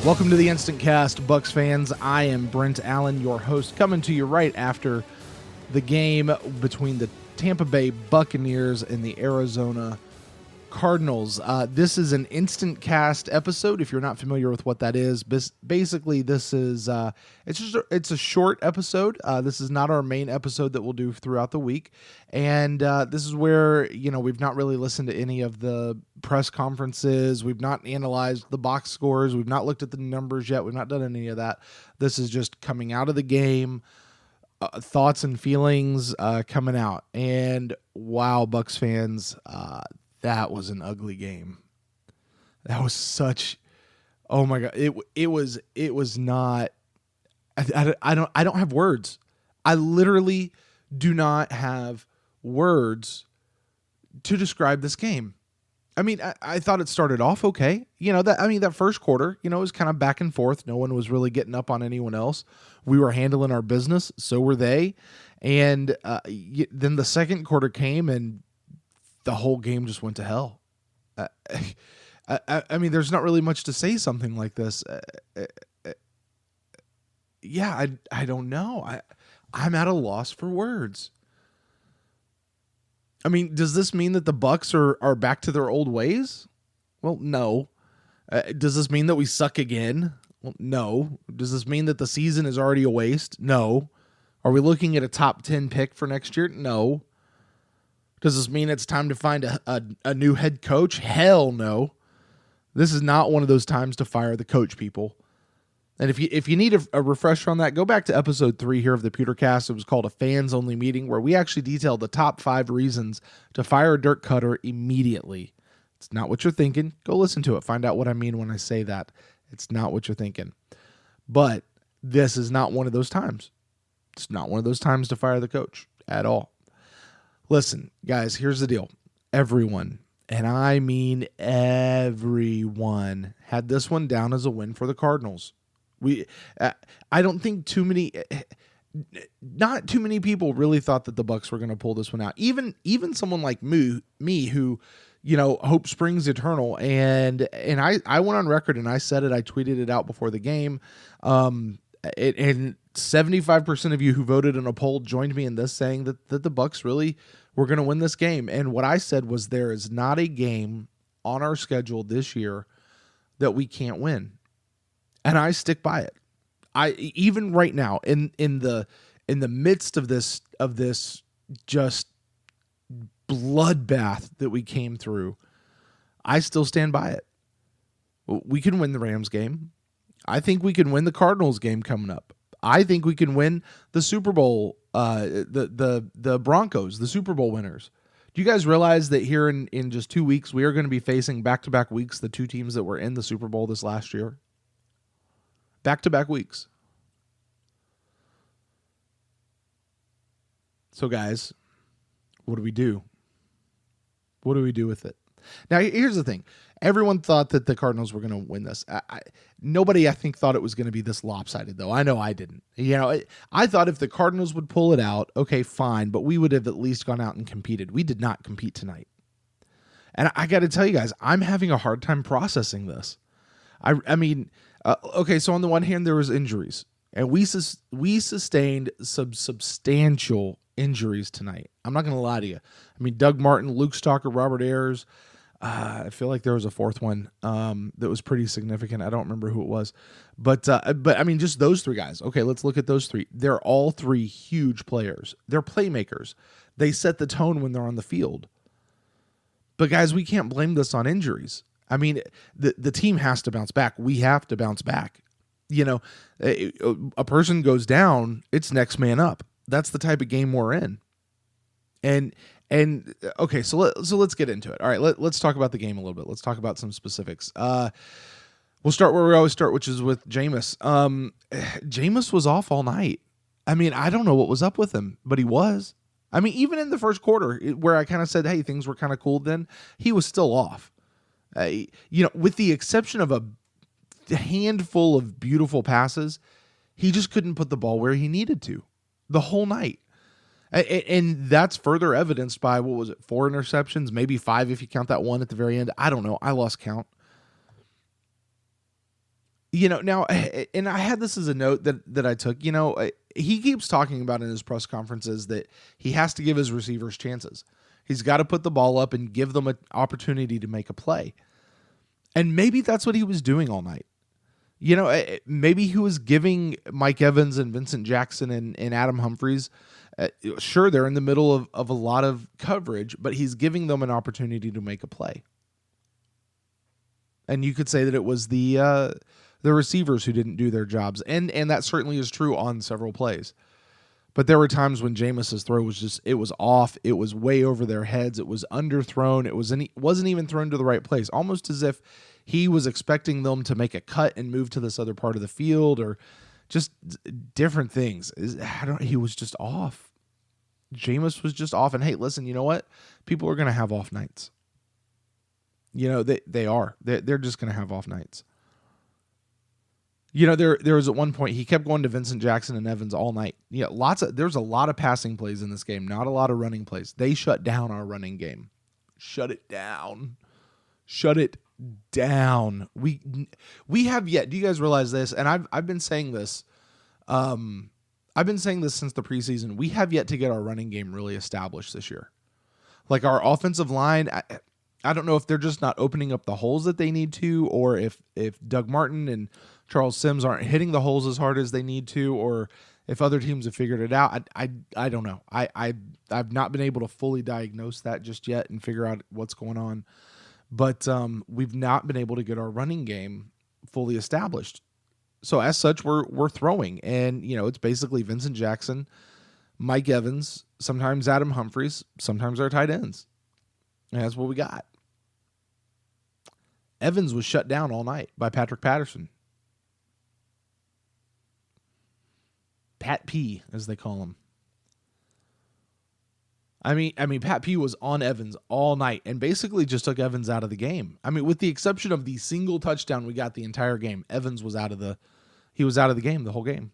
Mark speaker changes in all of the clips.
Speaker 1: Welcome to the INSTANTCAST, Bucs fans. I am Brent Allen, your host, coming to you right after the game between the Tampa Bay Buccaneers and the Arizona Cardinals. This is an INSTANTCAST episode. If you're not familiar with what that is, basically this is it's a short episode. This is not our main episode that we'll do throughout the week, and this is where we've not really listened to any of the press conferences. We've not analyzed the box scores. We've not looked at the numbers yet. We've not done any of that. This is just coming out of the game. Thoughts and feelings coming out, and wow, Bucs fans, that was an ugly game. That was such, oh my God, it was not. I don't have words. I literally do not have words to describe this game. I mean, I thought it started off okay. That first quarter, it was kind of back and forth. No one was really getting up on anyone else. We were handling our business. So were they. And then the second quarter came and the whole game just went to hell. I mean, there's not really much to say something like this. I don't know. I'm at a loss for words. I mean, does this mean that the Bucs are back to their old ways? Well, no. Does this mean that we suck again? Well, no. Does this mean that the season is already a waste? No. Are we looking at a top 10 pick for next year? No. Does this mean it's time to find a new head coach? Hell no. This is not one of those times to fire the coach, people. And if you need a refresher on that, go back to episode 3 here of the Pewtercast. It was called a fans only meeting, where we actually detailed the top 5 reasons to fire a Dirk Cutter immediately. It's not what you're thinking. Go listen to it. Find out what I mean when I say that. It's not what you're thinking. But this is not one of those times. It's not one of those times to fire the coach at all. Listen, guys, here's the deal. Everyone, and I mean everyone, had this one down as a win for the Cardinals. I don't think not too many people really thought that the Bucs were going to pull this one out. Even someone like me who, hope springs eternal. And I went on record and I said it. I tweeted it out before the game. And 75% of you who voted in a poll joined me in this, saying that the Bucs really were going to win this game. And what I said was, there is not a game on our schedule this year that we can't win. And I stick by it. Even right now, in the midst of this just bloodbath that we came through, I still stand by it. We can win the Rams game. I think we can win the Cardinals game coming up. I think we can win the Super Bowl, the Broncos, the Super Bowl winners. Do you guys realize that here in just 2 weeks, we are going to be facing back-to-back weeks the two teams that were in the Super Bowl this last year? Back-to-back weeks. So, guys, what do we do? What do we do with it? Now, here's the thing. Everyone thought that the Cardinals were going to win this. Nobody, I think, thought it was going to be this lopsided, though. I know I didn't. I thought if the Cardinals would pull it out, okay, fine, but we would have at least gone out and competed. We did not compete tonight. And I got to tell you guys, I'm having a hard time processing this. I mean, okay, so on the one hand, there was injuries, and we sustained some substantial injuries tonight. I'm not going to lie to you. I mean, Doug Martin, Luke Stalker, Robert Ayers. I feel like there was a fourth one that was pretty significant. I don't remember who it was, but I mean, just those 3 guys. Okay, let's look at those 3. They're all 3 huge players. They're playmakers. They set the tone when they're on the field. But guys, we can't blame this on injuries. I mean, the team has to bounce back. We have to bounce back. A person goes down, it's next man up. That's the type of game we're in. And okay, so let's get into it. All right, let's talk about the game a little bit. Let's talk about some specifics. We'll start where we always start, which is with Jameis. Jameis was off all night. I mean, I don't know what was up with him, but he was. I mean, even in the first quarter, where I kind of said, hey, things were kind of cool then, he was still off. With the exception of a handful of beautiful passes, he just couldn't put the ball where he needed to the whole night. And that's further evidenced by, 4 interceptions, maybe 5 if you count that one at the very end. I don't know. I lost count. Now, and I had this as a note that I took, he keeps talking about in his press conferences that he has to give his receivers chances. He's got to put the ball up and give them an opportunity to make a play. And maybe that's what he was doing all night. Maybe he was giving Mike Evans and Vincent Jackson and Adam Humphries, sure, they're in the middle of a lot of coverage, but he's giving them an opportunity to make a play. And you could say that it was the receivers who didn't do their jobs. And that certainly is true on several plays. But there were times when Jameis's throw was it was off. It was way over their heads. It was underthrown. It wasn't even thrown to the right place, almost as if he was expecting them to make a cut and move to this other part of the field, or just different things. He was just off. Jameis was just off. And hey, listen, you know what? People are going to have off nights. They are. They're just going to have off nights. There was at one point he kept going to Vincent Jackson and Evans all night. Yeah, there's a lot of passing plays in this game, not a lot of running plays. They shut down our running game. Shut it down. Shut it down. We have yet. Do you guys realize this? And I've been saying this. I've been saying this since the preseason. We have yet to get our running game really established this year. Like our offensive line, I don't know if they're just not opening up the holes that they need to, or if Doug Martin and Charles Sims aren't hitting the holes as hard as they need to, or if other teams have figured it out. I don't know. I've not been able to fully diagnose that just yet and figure out what's going on. But we've not been able to get our running game fully established. So as such, we're throwing, and it's basically Vincent Jackson, Mike Evans, sometimes Adam Humphries, sometimes our tight ends. And that's what we got. Evans was shut down all night by Patrick Patterson. Pat P, as they call him. I mean, Pat P was on Evans all night and basically just took Evans out of the game. I mean, with the exception of the single touchdown we got the entire game, Evans was out of the game the whole game.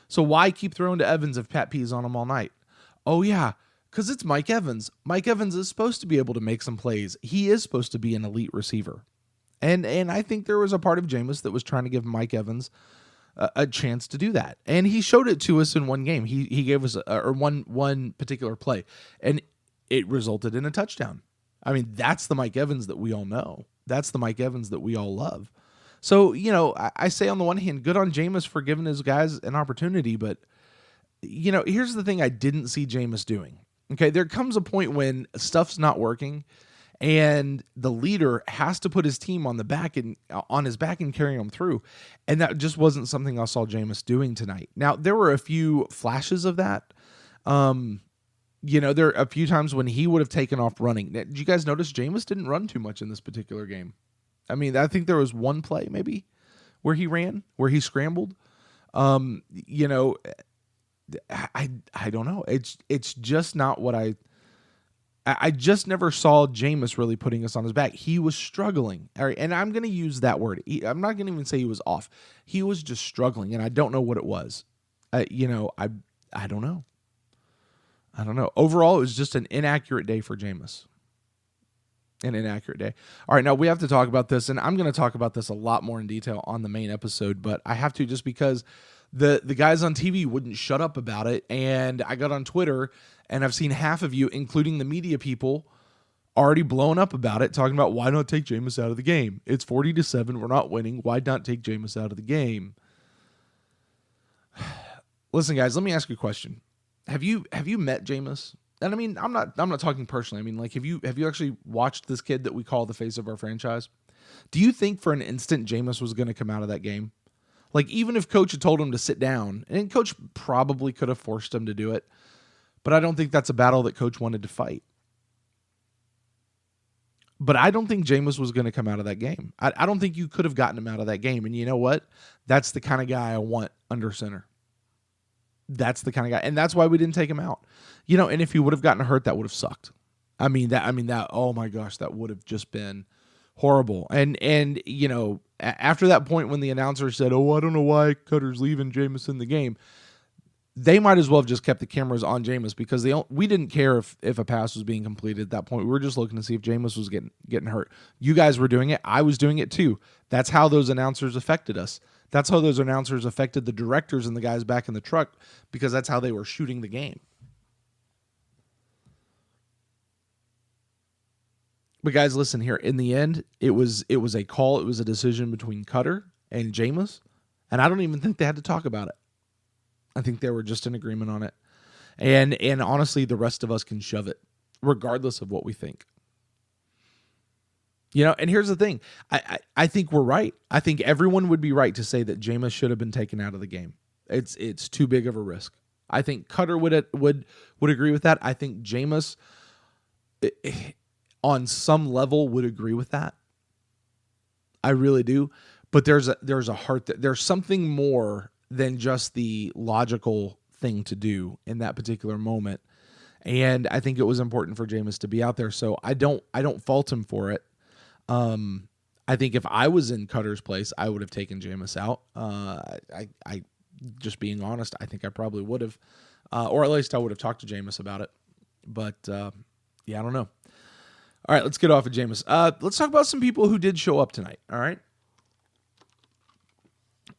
Speaker 1: So why keep throwing to Evans if Pat P is on him all night? Oh yeah, because it's Mike Evans. Mike Evans is supposed to be able to make some plays. He is supposed to be an elite receiver. And I think there was a part of Jameis that was trying to give Mike Evans a chance to do that. And he showed it to us in one game. He gave us one particular play, and it resulted in a touchdown. I mean, that's the Mike Evans that we all know. That's the Mike Evans that we all love. So, I say on the one hand, good on Jameis for giving his guys an opportunity, but, here's the thing I didn't see Jameis doing. Okay, there comes a point when stuff's not working, and the leader has to put his team on his back and carry them through. And that just wasn't something I saw Jameis doing tonight. Now, there were a few flashes of that. There are a few times when he would have taken off running. Did you guys notice Jameis didn't run too much in this particular game? I mean, I think there was one play maybe where he scrambled. I don't know. It's just not what I just never saw Jameis really putting us on his back. He was struggling. All right, and I'm going to use that word. I'm not going to even say he was off. He was just struggling, and I don't know what it was. I don't know. I don't know. Overall, it was just an inaccurate day for Jameis. An inaccurate day. All right, now we have to talk about this, and I'm going to talk about this a lot more in detail on the main episode, but I have to just because the guys on TV wouldn't shut up about it, and I got on Twitter, and I've seen half of you, including the media people, already blowing up about it, talking about why not take Jameis out of the game? It's 40-7. We're not winning. Why not take Jameis out of the game? Listen, guys, let me ask you a question. Have you met Jameis? And I mean, I'm not talking personally. I mean, like, have you actually watched this kid that we call the face of our franchise? Do you think for an instant Jameis was going to come out of that game? Like, even if coach had told him to sit down, and coach probably could have forced him to do it, but I don't think that's a battle that coach wanted to fight. But I don't think Jameis was going to come out of that game. I don't think you could have gotten him out of that game. And you know what? That's the kind of guy I want under center. That's the kind of guy. And that's why we didn't take him out. And if he would have gotten hurt, that would have sucked. I mean, oh my gosh, that would have just been horrible. And after that point when the announcer said, "Oh, I don't know why Cutter's leaving Jameis in the game," they might as well have just kept the cameras on Jameis because we didn't care if a pass was being completed at that point. We were just looking to see if Jameis was getting hurt. You guys were doing it. I was doing it too. That's how those announcers affected us. That's how those announcers affected the directors and the guys back in the truck because that's how they were shooting the game. But guys, listen here. In the end, it was a call. It was a decision between Cutter and Jameis, and I don't even think they had to talk about it. I think they were just in agreement on it. And honestly, the rest of us can shove it, regardless of what we think. And here's the thing. I think we're right. I think everyone would be right to say that Jameis should have been taken out of the game. It's too big of a risk. I think Cutter would agree with that. I think Jameis, on some level, would agree with that. I really do. But there's a heart that there's something more than just the logical thing to do in that particular moment. And I think it was important for Jameis to be out there. So I don't fault him for it. I think if I was in Cutter's place, I would have taken Jameis out. I just being honest, I think I probably would have, or at least I would have talked to Jameis about it. But yeah, I don't know. All right, let's get off of Jameis. Let's talk about some people who did show up tonight. All right.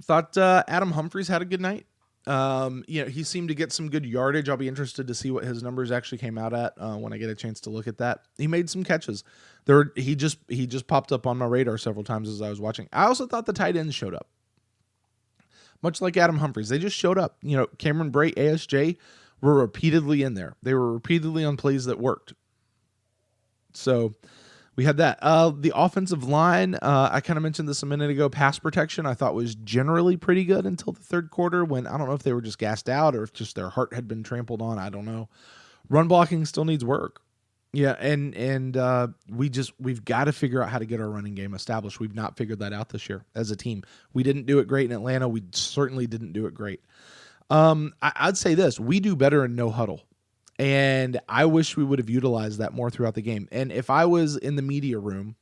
Speaker 1: Thought Adam Humphries had a good night. He seemed to get some good yardage. I'll be interested to see what his numbers actually came out at when I get a chance to look at that. He made some catches. He just popped up on my radar several times as I was watching. I also thought the tight ends showed up. Much like Adam Humphries, they just showed up. Cameron Bray, ASJ were repeatedly in there. They were repeatedly on plays that worked. So we had that. The offensive line, I kind of mentioned this a minute ago. Pass protection, I thought was generally pretty good until the third quarter when I don't know if they were just gassed out or if just their heart had been trampled on. I don't know. Run blocking still needs work. Yeah, and we've got to figure out how to get our running game established. We've not figured that out this year as a team. We didn't do it great in Atlanta. We certainly didn't do it great. I'd say this: we do better in no huddle. And I wish we would have utilized that more throughout the game. And if I was in the media room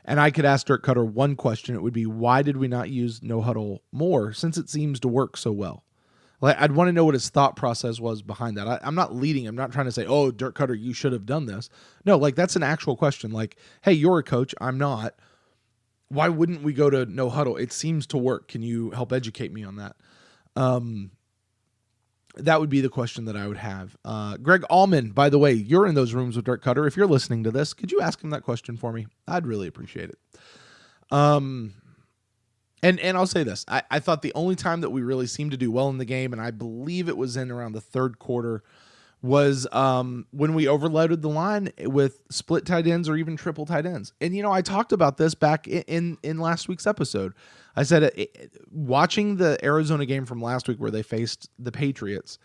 Speaker 1: and I could ask Dirk Cutter one question, it would be, why did we not use no huddle more since it seems to work so well? Like, I'd want to know what his thought process was behind that. I'm not leading. I'm not trying to say, oh, Dirk Cutter, you should have done this. No, like that's an actual question. Like, hey, you're a coach. I'm not. Why wouldn't we go to no huddle? It seems to work. Can you help educate me on that? That would be the question that I would have. Greg Allman, by the way, you're in those rooms with Dirk Cutter. If you're listening to this, could you ask him that question for me? I'd really appreciate it. And I'll say this. I thought the only time that we really seemed to do well in the game, and I believe it was in around the third quarter, was when we overloaded the line with split tight ends or even triple tight ends. And, I talked about this back in last week's episode. I said, watching the Arizona game from last week where they faced the Patriots,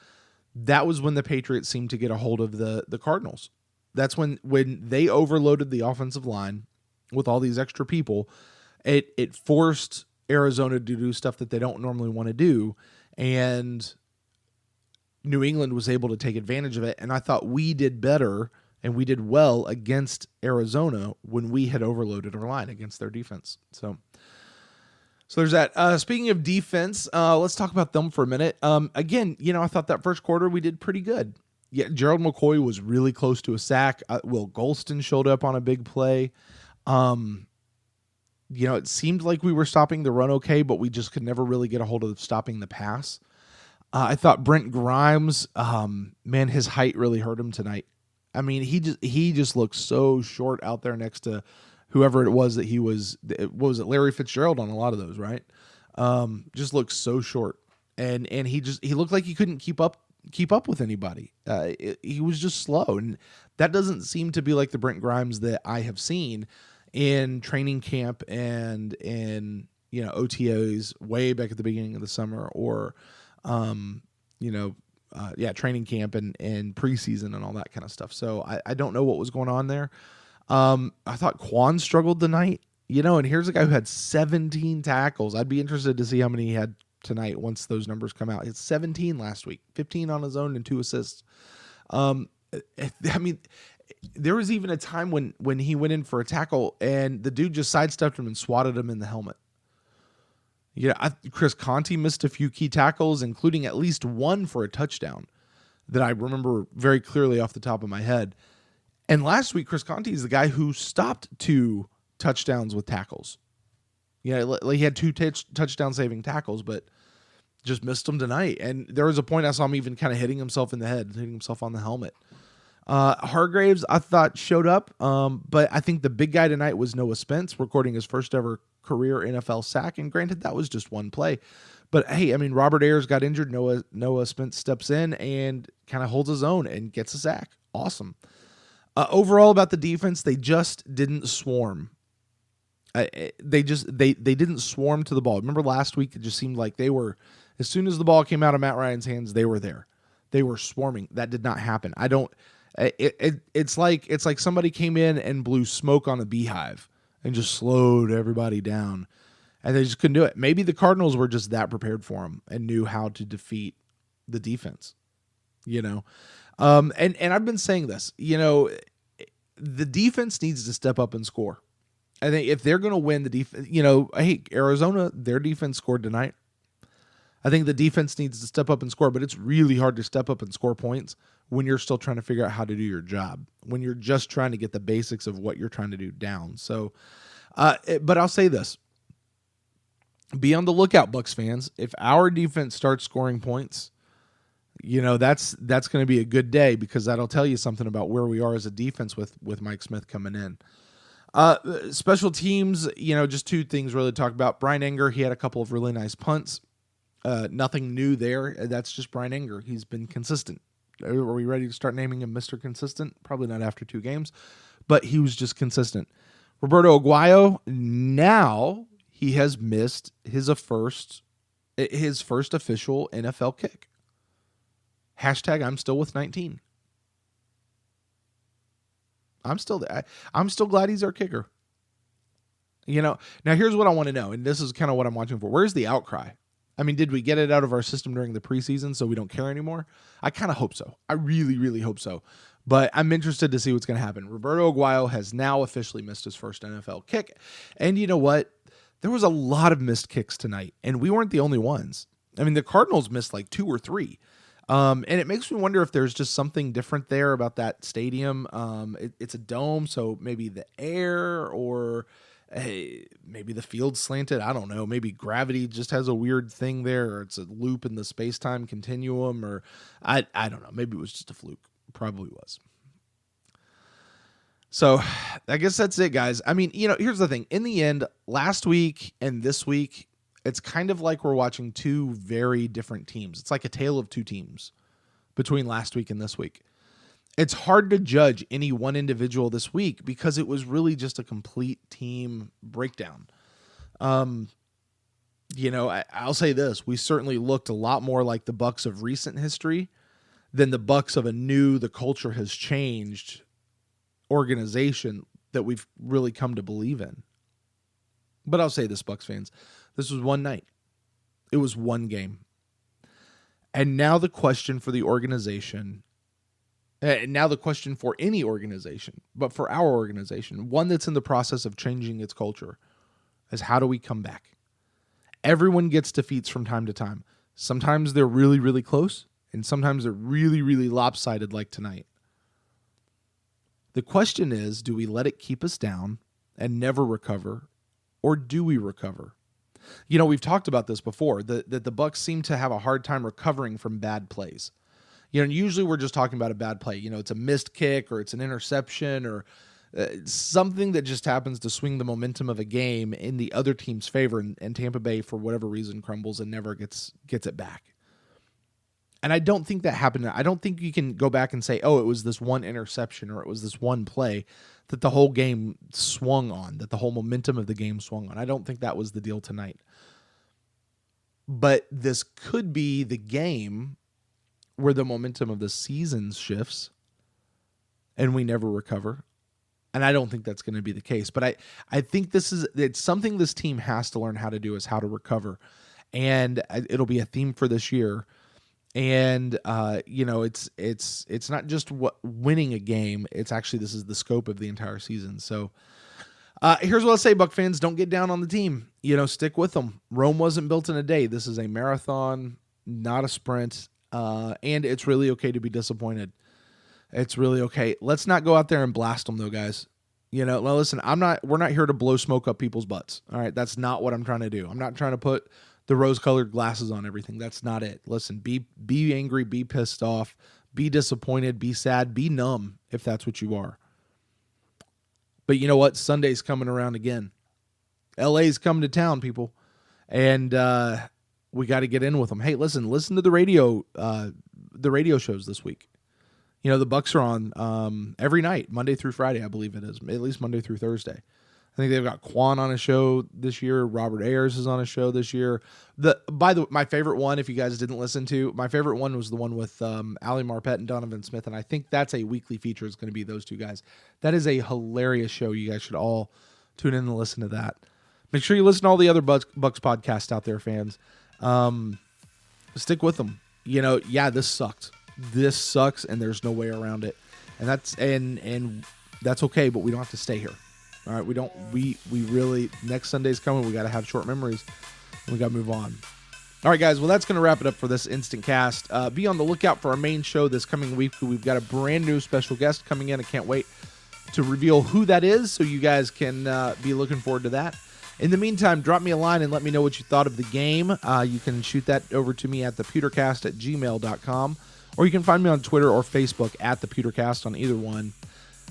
Speaker 1: that was when the Patriots seemed to get a hold of the Cardinals. That's when they overloaded the offensive line with all these extra people. It forced Arizona to do stuff that they don't normally want to do, and New England was able to take advantage of it. And I thought we did better and we did well against Arizona when we had overloaded our line against their defense. So there's that. Speaking of defense, let's talk about them for a minute. Again, I thought that first quarter we did pretty good. Yeah, Gerald McCoy was really close to a sack. Will Golston showed up on a big play. It seemed like we were stopping the run okay, but we just could never really get a hold of stopping the pass. I thought Brent Grimes, man, his height really hurt him tonight. I mean, he just looked so short out there next to whoever it was that he was. What was it, Larry Fitzgerald on a lot of those, right? Just looked so short, and he looked like he couldn't keep up with anybody. He was just slow, and that doesn't seem to be like the Brent Grimes that I have seen in training camp and in OTAs way back at the beginning of the summer, or training camp and preseason and all that kind of stuff. So I don't know what was going on there. I thought Quan struggled tonight, and here's a guy who had 17 tackles. I'd be interested to see how many he had tonight once those numbers come out. It's 17 last week, 15 on his own and 2 assists. I mean, there was even a time when he went in for a tackle and the dude just sidestepped him and swatted him in the helmet. Chris Conte missed a few key tackles, including at least one for a touchdown that I remember very clearly off the top of my head. And last week, Chris Conte is the guy who stopped 2 touchdowns with tackles. He had 2 touchdown saving tackles, but just missed them tonight. And there was a point I saw him even kind of hitting himself in the head, hitting himself on the helmet. Hargraves, I thought, showed up, but I think the big guy tonight was Noah Spence, recording his first ever career NFL sack. And granted, that was just one play. But hey, I mean, Robert Ayers got injured. Noah Spence steps in and kind of holds his own and gets a sack. Awesome. Overall, about the defense, they just didn't swarm. They didn't swarm to the ball. Remember last week, it just seemed like they were, as soon as the ball came out of Matt Ryan's hands, they were there. They were swarming. That did not happen. It's like somebody came in and blew smoke on a beehive and just slowed everybody down, and they just couldn't do it. Maybe the Cardinals were just that prepared for them and knew how to defeat the defense, And I've been saying this, the defense needs to step up and score. I think if they're going to win the defense, hey, Arizona, their defense scored tonight. I think the defense needs to step up and score, but it's really hard to step up and score points when you're still trying to figure out how to do your job, when you're just trying to get the basics of what you're trying to do down. So, but I'll say this. Be on the lookout, Bucs fans. If our defense starts scoring points, that's going to be a good day, because that'll tell you something about where we are as a defense with Mike Smith coming in. Special teams, just 2 things really to talk about. Brian Enger, he had a couple of really nice punts. Nothing new there. That's just Brian Enger. He's been consistent. Are we ready to start naming him Mr. Consistent? Probably not after 2 games, but he was just consistent. Roberto Aguayo, now he has missed his first official NFL kick. Hashtag I'm still with 19. I'm still there. I'm still glad he's our kicker. Now here's what I want to know, and this is kind of what I'm watching for. Where's the outcry? I mean, did we get it out of our system during the preseason so we don't care anymore? I kind of hope so. I really, really hope so. But I'm interested to see what's going to happen. Roberto Aguayo has now officially missed his first NFL kick. And you know what? There was a lot of missed kicks tonight, and we weren't the only ones. I mean, the Cardinals missed like 2 or 3. And it makes me wonder if there's just something different there about that stadium. It's a dome, so maybe the air, or maybe the field's slanted. I don't know. Maybe gravity just has a weird thing there, or it's a loop in the space-time continuum, or I don't know. Maybe it was just a fluke. Probably was. So I guess that's it, guys. I mean, here's the thing. In the end, last week and this week, it's kind of like we're watching 2 very different teams. It's like a tale of 2 teams between last week and this week. It's hard to judge any one individual this week because it was really just a complete team breakdown. I'll say this. We certainly looked a lot more like the Bucs of recent history than the Bucs of the culture has changed organization that we've really come to believe in. But I'll say this, Bucs fans. This was one night. It was one game. And now the question for the organization, now the question for any organization, but for our organization, one that's in the process of changing its culture, is how do we come back? Everyone gets defeats from time to time. Sometimes they're really, really close, and sometimes they're really, really lopsided like tonight. The question is, do we let it keep us down and never recover, or do we recover? We've talked about this before, that the Bucs seem to have a hard time recovering from bad plays. Usually we're just talking about a bad play. It's a missed kick, or it's an interception, or something that just happens to swing the momentum of a game in the other team's favor, and Tampa Bay, for whatever reason, crumbles and never gets it back. And I don't think that happened. I don't think you can go back and say, oh, it was this one interception, or it was this one play that the whole game swung on, that the whole momentum of the game swung on. I don't think that was the deal tonight. But this could be the game where the momentum of the season shifts and we never recover. And I don't think that's going to be the case. But I think it's something this team has to learn how to do, is how to recover. And it'll be a theme for this year. And it's not just winning a game. It's actually, this is the scope of the entire season. So Here's what I'll say, Buck fans. Don't get down on the team. Stick with them. Rome wasn't built in a day. This is a marathon, not a sprint. And it's really okay to be disappointed. It's really okay. Let's not go out there and blast them, though, guys. Now listen, we're not here to blow smoke up people's butts. All right. That's not what I'm trying to do. I'm not trying to put the rose-colored glasses on everything. That's not it. Listen, be angry, be pissed off, be disappointed, be sad, be numb if that's what you are. But you know what? Sunday's coming around again. LA's coming to town, people. And we got to get in with them. Hey, listen to the radio shows this week. The Bucs are on every night, Monday through Friday, I believe it is, at least Monday through Thursday. I think they've got Quan on a show this year. Robert Ayers is on a show this year. My favorite one, if you guys didn't listen to, my favorite one was the one with Ali Marpet and Donovan Smith, and I think that's a weekly feature. It's going to be those two guys. That is a hilarious show. You guys should all tune in and listen to that. Make sure you listen to all the other Bucs podcasts out there, fans. Stick with them. This sucked. This sucks, and there's no way around it. And that's okay, but we don't have to stay here. All right, we really, next Sunday's coming. We got to have short memories, and we got to move on. All right, guys, well, that's going to wrap it up for this Instant Cast. Be on the lookout for our main show this coming week. We've got a brand new special guest coming in. I can't wait to reveal who that is, so you guys can be looking forward to that. In the meantime, drop me a line and let me know what you thought of the game. You can shoot that over to me at thepewtercast@gmail.com, or you can find me on Twitter or Facebook at thepewtercast on either one.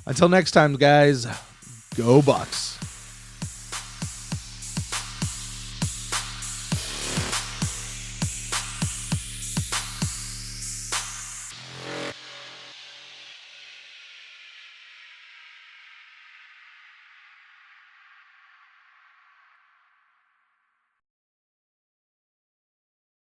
Speaker 1: Until next time, guys, go Bucs.